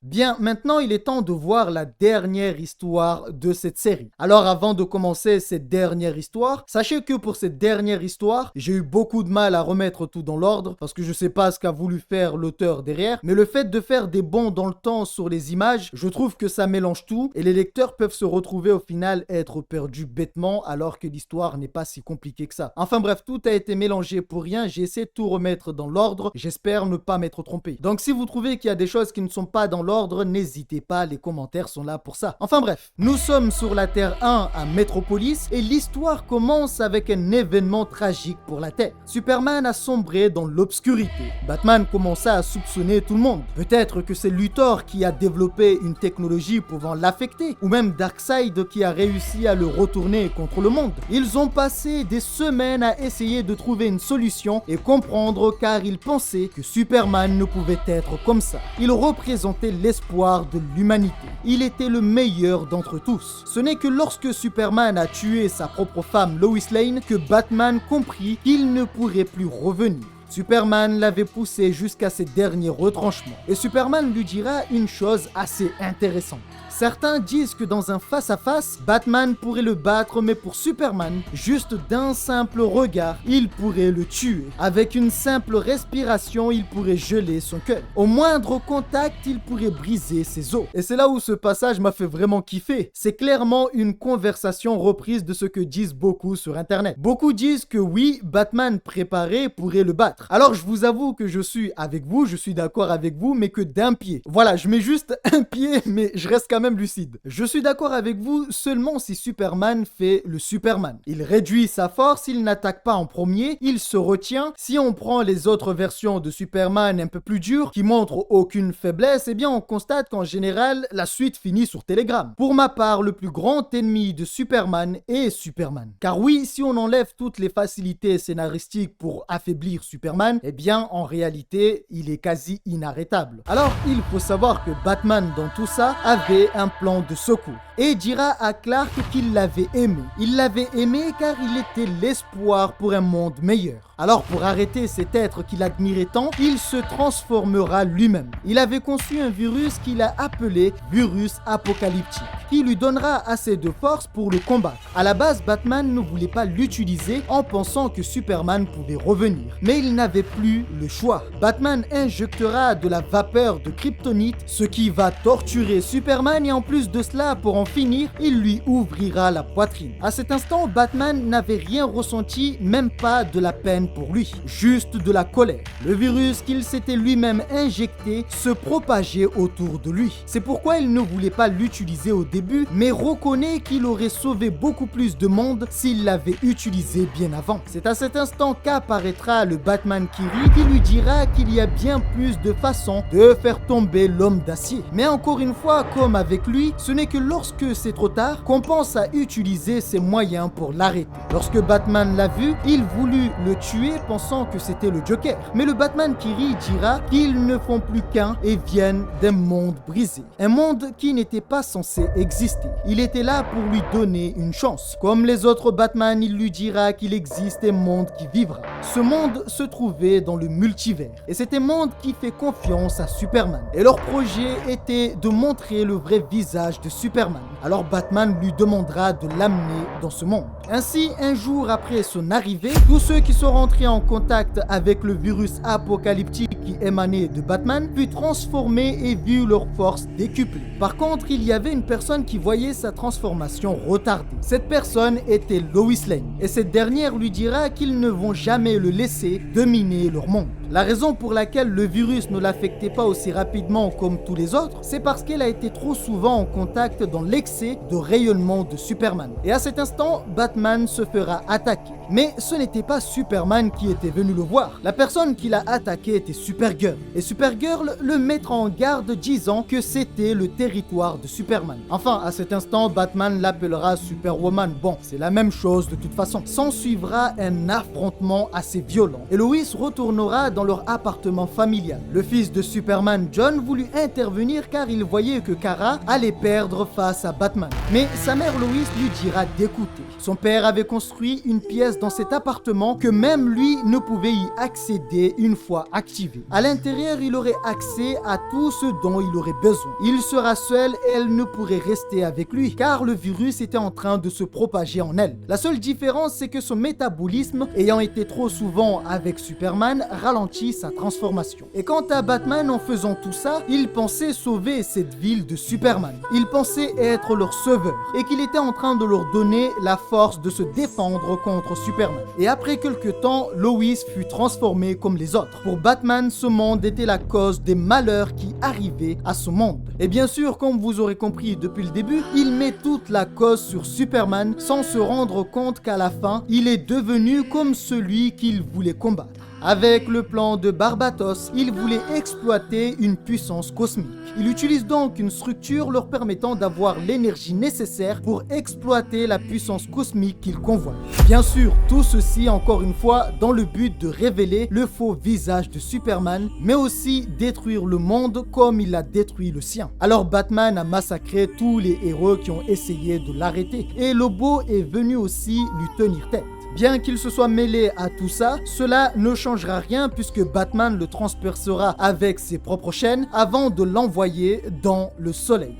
Bien, maintenant il est temps de voir la dernière histoire de cette série. Alors avant de commencer cette dernière histoire, sachez que pour cette dernière histoire, j'ai eu beaucoup de mal à remettre tout dans l'ordre parce que je sais pas ce qu'a voulu faire l'auteur derrière, mais le fait de faire des bonds dans le temps sur les images, je trouve que ça mélange tout et les lecteurs peuvent se retrouver au final être perdus bêtement alors que l'histoire n'est pas si compliquée que ça. Enfin bref, tout a été mélangé pour rien, j'ai essayé de tout remettre dans l'ordre, j'espère ne pas m'être trompé. Donc si vous trouvez qu'il y a des choses qui ne sont pas dans l'ordre, n'hésitez pas, les commentaires sont là pour ça. Enfin bref, nous sommes sur la Terre 1 à Metropolis et l'histoire commence avec un événement tragique pour la Terre. Superman a sombré dans l'obscurité. Batman commença à soupçonner tout le monde. Peut-être que c'est Luthor qui a développé une technologie pouvant l'affecter, ou même Darkseid qui a réussi à le retourner contre le monde. Ils ont passé des semaines à essayer de trouver une solution et comprendre car ils pensaient que Superman ne pouvait être comme ça. Il représentait l'espoir de l'humanité. Il était le meilleur d'entre tous. Ce n'est que lorsque Superman a tué sa propre femme Lois Lane que Batman comprit qu'il ne pourrait plus revenir. Superman l'avait poussé jusqu'à ses derniers retranchements. Et Superman lui dira une chose assez intéressante. Certains disent que dans un face-à-face, Batman pourrait le battre, mais pour Superman, juste d'un simple regard, il pourrait le tuer. Avec une simple respiration, il pourrait geler son cœur. Au moindre contact, il pourrait briser ses os. Et c'est là où ce passage m'a fait vraiment kiffer. C'est clairement une conversation reprise de ce que disent beaucoup sur Internet. Beaucoup disent que oui, Batman préparé pourrait le battre. Alors je vous avoue que je suis avec vous, je suis d'accord avec vous, mais que d'un pied. Voilà, je mets juste un pied, mais je reste quand même lucide. Je suis d'accord avec vous seulement si Superman fait le Superman. Il réduit sa force, il n'attaque pas en premier, il se retient. Si on prend les autres versions de Superman un peu plus dures, qui montrent aucune faiblesse, eh bien on constate qu'en général, la suite finit sur Telegram. Pour ma part, le plus grand ennemi de Superman est Superman. Car oui, si on enlève toutes les facilités scénaristiques pour affaiblir Superman, eh bien en réalité, il est quasi inarrêtable. Alors, il faut savoir que Batman dans tout ça avait un plan de secours et dira à Clark qu'il l'avait aimé. Il l'avait aimé car il était l'espoir pour un monde meilleur. Alors pour arrêter cet être qu'il admirait tant, il se transformera lui-même. Il avait conçu un virus qu'il a appelé virus apocalyptique, qui lui donnera assez de force pour le combattre. À la base, Batman ne voulait pas l'utiliser en pensant que Superman pouvait revenir. Mais il n'avait plus le choix. Batman injectera de la vapeur de kryptonite, ce qui va torturer Superman et en plus de cela, pour en finir, il lui ouvrira la poitrine. À cet instant, Batman n'avait rien ressenti, même pas de la peine pour lui, juste de la colère. Le virus qu'il s'était lui-même injecté se propageait autour de lui. C'est pourquoi il ne voulait pas l'utiliser au début, mais reconnaît qu'il aurait sauvé beaucoup plus de monde s'il l'avait utilisé bien avant. C'est à cet instant qu'apparaîtra le Batman qui rit, qui lui dira qu'il y a bien plus de façons de faire tomber l'homme d'acier. Mais encore une fois, comme avec lui, ce n'est que lorsque c'est trop tard qu'on pense à utiliser ses moyens pour l'arrêter. Lorsque Batman l'a vu, il voulut le tuer pensant que c'était le Joker. Mais le Batman qui rit dira qu'ils ne font plus qu'un et viennent d'un monde brisé. Un monde qui n'était pas censé exister. Il était là pour lui donner une chance. Comme les autres Batman, il lui dira qu'il existe un monde qui vivra. Ce monde se trouvait dans le multivers. Et c'est un monde qui fait confiance à Superman. Et leur projet était de montrer le vrai visage de Superman. Alors Batman lui demandera de l'amener dans ce monde. Ainsi, un jour après son arrivée, tous ceux qui sont rentrés en contact avec le virus apocalyptique qui émanait de Batman furent transformés et vus leur force décuplée. Par contre, il y avait une personne qui voyait sa transformation retardée. Cette personne était Lois Lane. Et cette dernière lui dira qu'ils ne vont jamais le laisser dominer leur monde. La raison pour laquelle le virus ne l'affectait pas aussi rapidement comme tous les autres, c'est parce qu'elle a été trop souvent en contact dans l'excès de rayonnement de Superman. Et à cet instant, Batman se fera attaquer. Mais ce n'était pas Superman qui était venu le voir. La personne qui l'a attaqué était Supergirl. Et Supergirl le mettra en garde disant que c'était le territoire de Superman. Enfin, à cet instant, Batman l'appellera Superwoman. Bon, c'est la même chose de toute façon. S'en suivra un affrontement assez violent. Et Lois retournera dans leur appartement familial. Le fils de Superman, John, voulut intervenir car il voyait que Kara allait perdre face à Batman. Mais sa mère Lois lui dira d'écouter. Son père avait construit une pièce dans cet appartement que même lui ne pouvait y accéder une fois activé. À l'intérieur, il aurait accès à tout ce dont il aurait besoin. Il sera seul et elle ne pourrait rester avec lui car le virus était en train de se propager en elle. La seule différence, c'est que son métabolisme, ayant été trop souvent avec Superman, ralentit sa transformation. Et quant à Batman, en faisant tout ça, il pensait sauver cette ville de Superman. Il pensait être leur sauveur et qu'il était en train de leur donner la force de se défendre contre Superman. Et après quelques temps, Lois fut transformée comme les autres. Pour Batman, ce monde était la cause des malheurs qui arrivaient à ce monde. Et bien sûr, comme vous aurez compris depuis le début, il met toute la cause sur Superman sans se rendre compte qu'à la fin, il est devenu comme celui qu'il voulait combattre. Avec le plan de Barbatos, il voulait exploiter une puissance cosmique. Il utilise donc une structure leur permettant d'avoir l'énergie nécessaire pour exploiter la puissance cosmique qu'il convoite. Bien sûr, tout ceci encore une fois dans le but de révéler le faux visage de Superman, mais aussi détruire le monde comme il a détruit le sien. Alors Batman a massacré tous les héros qui ont essayé de l'arrêter, et Lobo est venu aussi lui tenir tête. Bien qu'il se soit mêlé à tout ça, cela ne changera rien puisque Batman le transpercera avec ses propres chaînes avant de l'envoyer dans le soleil.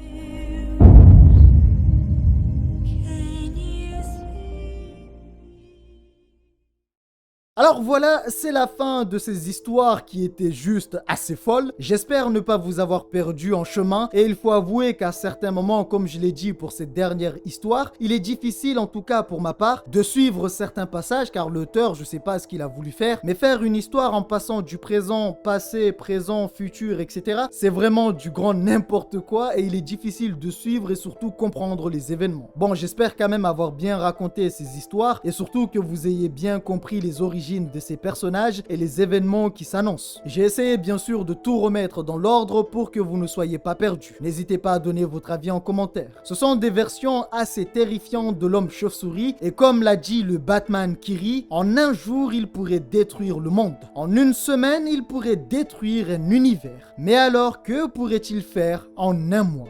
Alors voilà, c'est la fin de ces histoires qui étaient juste assez folles. J'espère ne pas vous avoir perdu en chemin et il faut avouer qu'à certains moments, comme je l'ai dit pour cette dernière histoire, il est difficile, en tout cas pour ma part, de suivre certains passages car l'auteur, je sais pas ce qu'il a voulu faire, mais faire une histoire en passant du présent, passé, présent, futur, etc. c'est vraiment du grand n'importe quoi et il est difficile de suivre et surtout comprendre les événements. Bon, j'espère quand même avoir bien raconté ces histoires et surtout que vous ayez bien compris les origines de ces personnages et les événements qui s'annoncent. J'ai essayé bien sûr de tout remettre dans l'ordre pour que vous ne soyez pas perdus. N'hésitez pas à donner votre avis en commentaire. Ce sont des versions assez terrifiantes de l'homme chauve-souris et comme l'a dit le Batman qui rit, en un jour il pourrait détruire le monde. En une semaine il pourrait détruire un univers. Mais alors que pourrait-il faire en un mois ?